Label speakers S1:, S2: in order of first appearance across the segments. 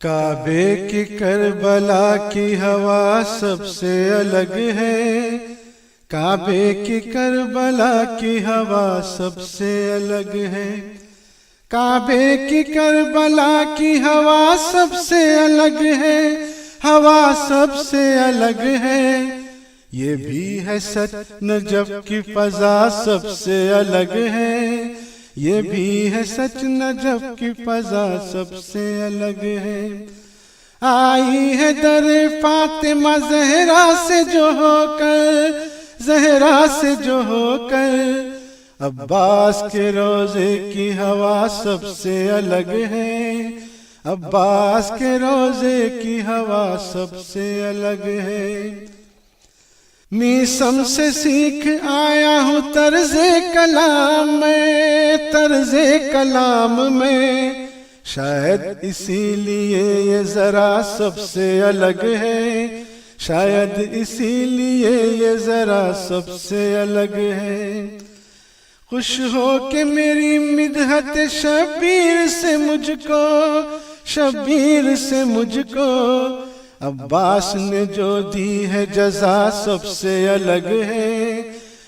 S1: کعبے کی کربلا کی ہوا سب سے الگ ہے، کعبے کی کربلا کی ہوا سب سے الگ ہے، کعبے کی کربلا کی ہوا سب سے الگ ہے، ہوا سب سے الگ ہے، یہ بھی ہے سچ نجف کی فضا سب سے الگ ہے، یہ بھی ہے سچ نجف کی فضا سب سے الگ ہے، آئی ہے در فاطمہ زہرا سے جو ہو کر، زہرا سے جو ہو کر، عباس کے روزے کی ہوا سب سے الگ ہے، عباس کے روزے کی ہوا سب سے الگ ہے، میسم سے سیکھ آیا ہوں طرز کلام میں، طرز کلام میں، شاید اسی لیے یہ ذرا سب سے الگ ہے، شاید اسی لیے یہ ذرا سب سے الگ ہے، خوش ہو کہ میری مدحت شبیر سے مجھ کو، شبیر سے مجھ کو، عباس نے جو دی ہے جزا سب سے الگ ہے،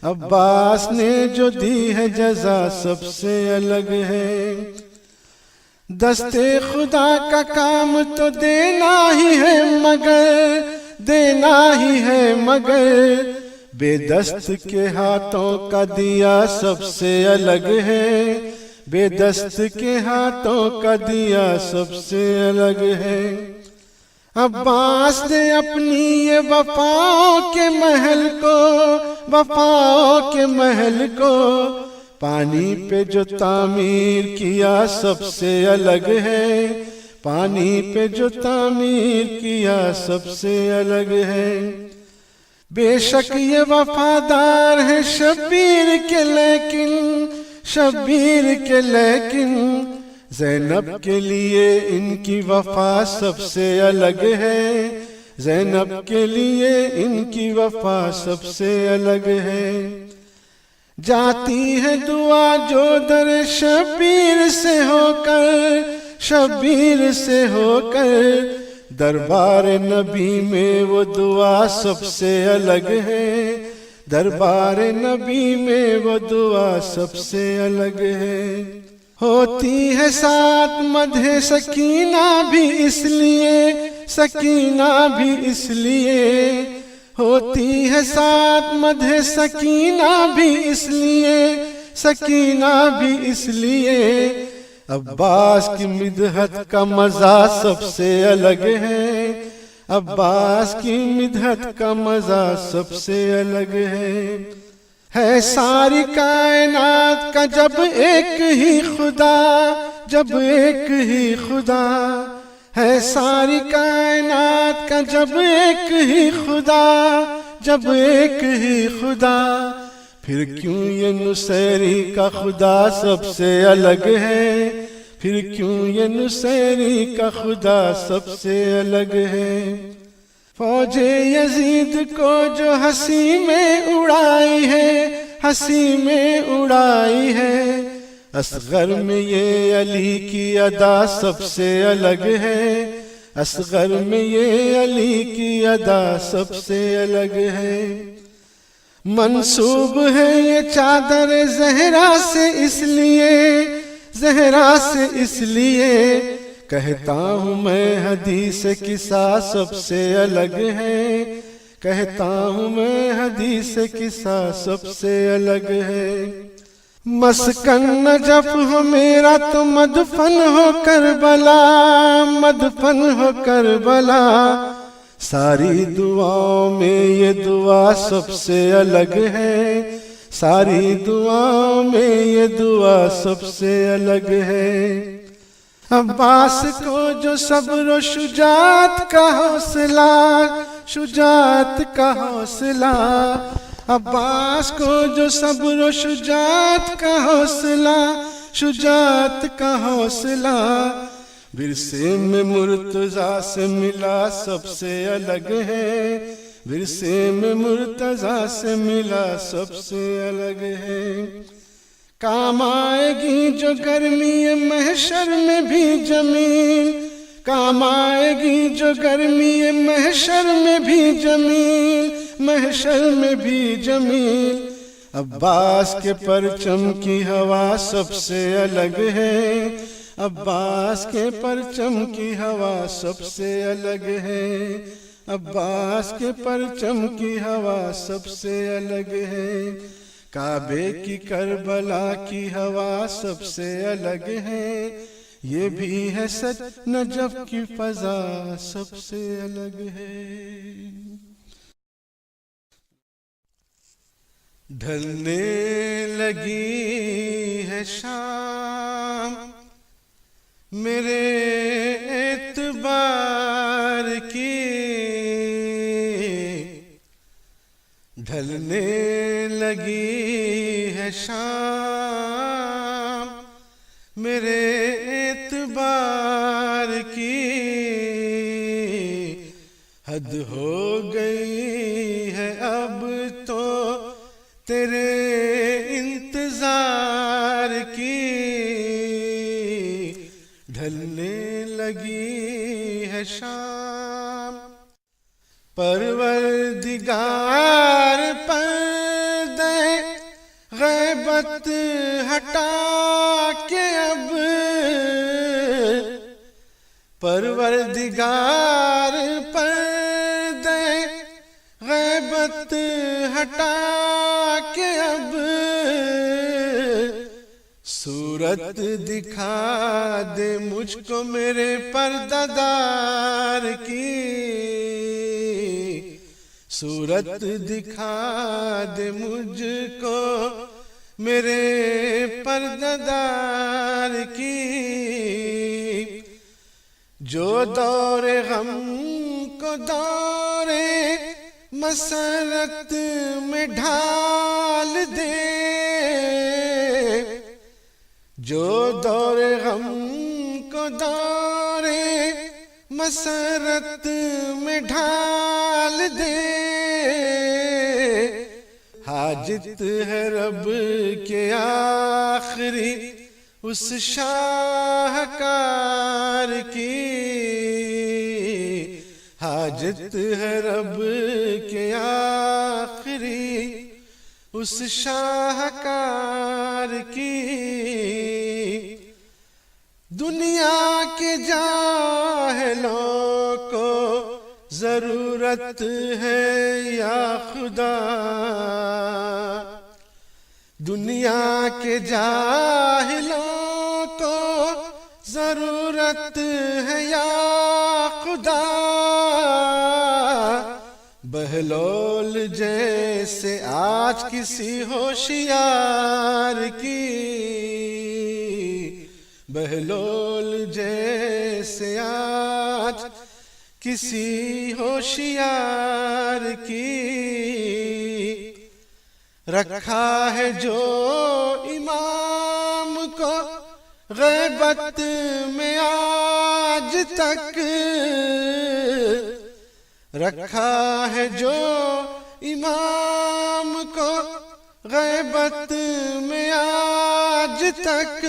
S1: عباس نے جو دی ہے جزا سب سے الگ ہے، دست خدا کا کام تو دینا ہی ہے مگر، دینا ہی ہے مگر، بے دست کے ہاتھوں کا دیا سب سے الگ ہے، بے دست کے ہاتھوں کا دیا سب سے الگ ہے، عباس نے اپنی یہ وفاؤں کے محل کو، وفاؤں کے محل کو، پانی پہ جو تعمیر کیا سب سے الگ ہے، پانی پہ جو تعمیر کیا سب سے الگ ہے، بے شک یہ وفادار ہے شبیر کے لیکن، شبیر کے لیکن، زینب کے لیے ان کی وفا سب سے الگ ہے، زینب کے لیے ان کی وفا سب سے الگ ہے، جاتی ہے دعا جو در شبیر سے ہو کر، شبیر سے ہو کر، دربار نبی میں وہ دعا سب سے الگ ہے، دربار نبی میں وہ دعا سب سے الگ ہے، ہوتی ہے ساتھ مدح سکینہ بھی اس لیے، سکینہ بھی اس لیے، ہوتی ہے ساتھ مدح سکینہ بھی اس لیے، سکینہ بھی اس لیے، عباس کی مدحت کا مزہ سب سے الگ ہے، عباس کی مدحت کا مزہ سب سے الگ ہے ساری کائنات کا جب ایک ہی خدا، جب ایک ہی خدا، ہے ساری کائنات کا جب ایک ہی خدا، جب ایک ہی خدا، پھر کیوں یہ نصیری کا خدا سب سے الگ ہے، پھر کیوں یہ نصیری کا خدا سب سے الگ ہے، فوج یزید کو جو ہنسی میں اڑائی ہے، ہنسی میں اڑائی ہے، اصغر میں یہ علی کی ادا سب سے الگ ہے، اصغر میں یہ علی کی ادا سب سے الگ ہے، منسوب ہے یہ چادر زہرا سے اس لیے، زہرا سے اس لیے، کہتا ہوں میں حدیث قصہ سب سے الگ ہے، کہتا ہوں میں حدیث قصہ سب سے الگ ہے، مسکن نجف ہو میرا تو مدفن ہو کربلا، مدفن ہو کربلا، ساری دعاؤں میں یہ دعا سب سے الگ ہے، ساری دعاؤں میں یہ دعا سب سے الگ ہے، عباس کو جو صبر و شجاعت کا حوصلہ، شجاعت کا حوصلہ، عباس کو جو صبر و شجاعت کا حوصلہ، شجاعت کا حوصلہ، ورثے میں مرتضیٰ سے ملا سب سے الگ ہے، ورثے میں مرتضیٰ سے ملا سب سے الگ ہے، کام آئے گی جو گرمی محشر میں بھی جمیل، کام آئے گی جو گرمی محشر میں بھی جمیل، محشر میں بھی جمیل۔ عباس کے پرچم کی ہوا سب سے الگ ہے، عباس کے پرچم کی ہوا سب سے الگ ہے، عباس کے پرچم کی ہوا سب سے الگ ہے۔ کعبے کی کربلا کی ہوا سب سے الگ ہے، یہ بھی ہے سچ نجف کی فضا سب سے الگ ہے۔ ڈھلنے لگی ہے شام میرے اعتبار کی، ڈھلنے لگی ہے شام میرے اعتبار کی، حد ہو گئی ہے اب تو تیرے انتظار کی، ڈھلنے لگی ہے شام۔ پروردگار پردے غیبت ہٹا کے اب، پروردگار پردے غیبت ہٹا کے اب، صورت دکھا دے مجھ کو میرے پردہ دار کی، صورت دکھا دے مجھ کو میرے پردہ دار کی، جو دور غم کو دور مسرت میں ڈھال دے، جو دور غم کو دور مسرت میں ڈھال دے، حاجت ہے رب کے آخری اس شاہکار کی، حاجت ہے رب کے آخری اس شاہکار کی، دنیا کے جاہلوں کو ضرورت ہے یا خدا، دنیا کے جاہلوں کو ضرورت ہے یا خدا، بہلول جیسے آج کسی ہوشیار کی، بہلول جیسے آج کسی ہوشیار کی، رکھا ہے جو امام کو غیبت میں آج تک، رکھا ہے جو امام کو غیبت میں آج تک،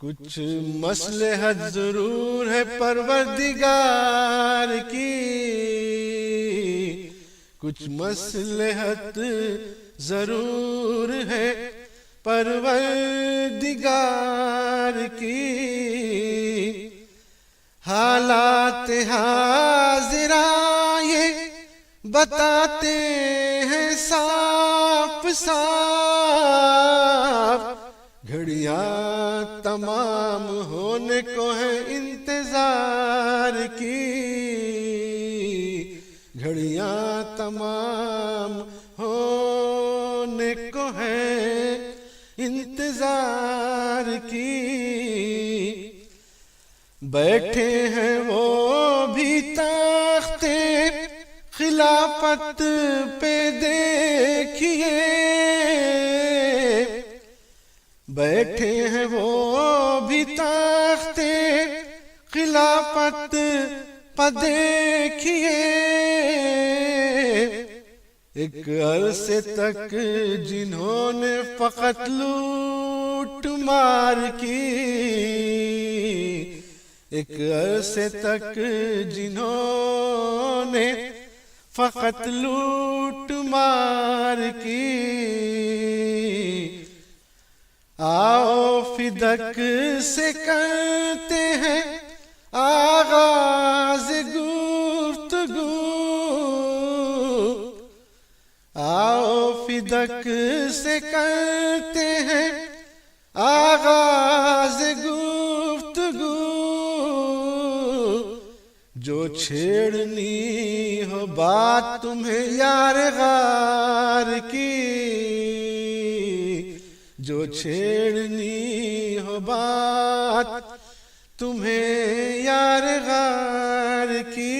S1: کچھ مصلحت ضرور ہے پروردگار کی، کچھ مصلحت ضرور ہے پروردگار کی، حالات حاضرہ یہ بتاتے ہیں صاف صاف، گھڑیاں تمام ہونے کو ہے انتظار کی، گھڑیاں تمام ہونے کو ہے انتظار کی، بیٹھے ہیں وہ بھی تختے خلافت پہ دیکھیے، بیٹھے ہیں وہ بھی تختے خلافت پہ دیکھیے، ایک عرصے تک جنہوں نے فقط لوٹ مار کی، ایک عرصے تک جنہوں نے فقط لوٹ مار کی، آؤ فدق سے کرتے ہیں آغاز گفتگو، آؤ فدق سے کرتے ہیں آغاز گفتگو، جو چھیڑنی ہو بات تمہیں یار غار کی، جو چھیڑنی ہو بات تمہیں یار غار کی،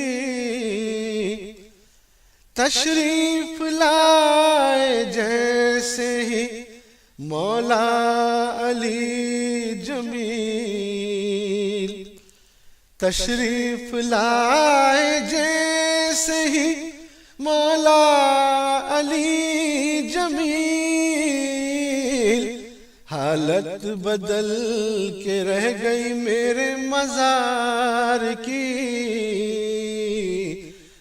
S1: تشریف لائے جیسے ہی مولا علی جمیل، تشریف لائے جیسے ہی مولا علی جمیل، حالت بدل کے رہ گئی میرے مزار کی،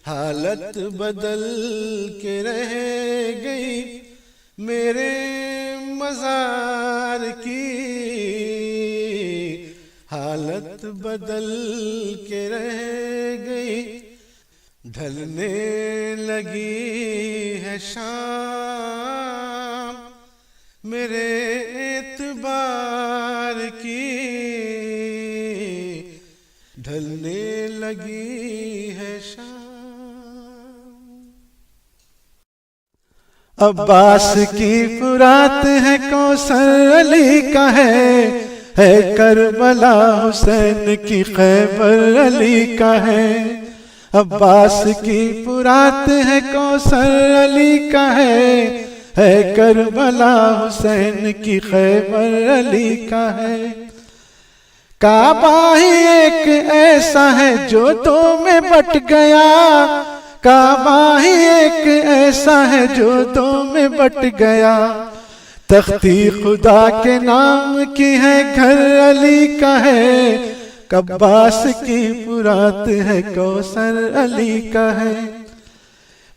S1: حالت بدل کے رہ گئی میرے مزار کی، حالت بدل کے رہ گئی۔ ڈھلنے لگی ہے شام میرے اعتبار کی، ڈھلنے لگی ہے شام۔ عباس کی فرات ہے کوثر علی کا ہے کربلا حسین کی خیبر علی کا ہے، عباس کی فرات ہے کوثر علی کا ہے کربلا حسین کی خیبر علی کا ہے، کعبہ ہی ایک ایسا ہے جو دو میں بٹ گیا، کعبہ ہی ایک ایسا ہے جو دو میں بٹ گیا، تختی خدا کے نام کی ہے گھر علی کا ہے، عباس کی فرات ہے کوثر علی کا ہے،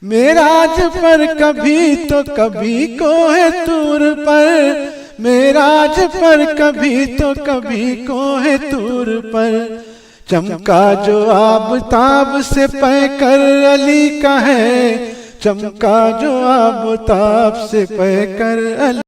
S1: معراج پر کبھی تو کبھی کوہ طور پر، معراج پر کبھی تو کبھی کوہ طور پر، چمکا جو آفتاب سے پیکر علی کا ہے، چمکا جو آفتاب سے پیکر علی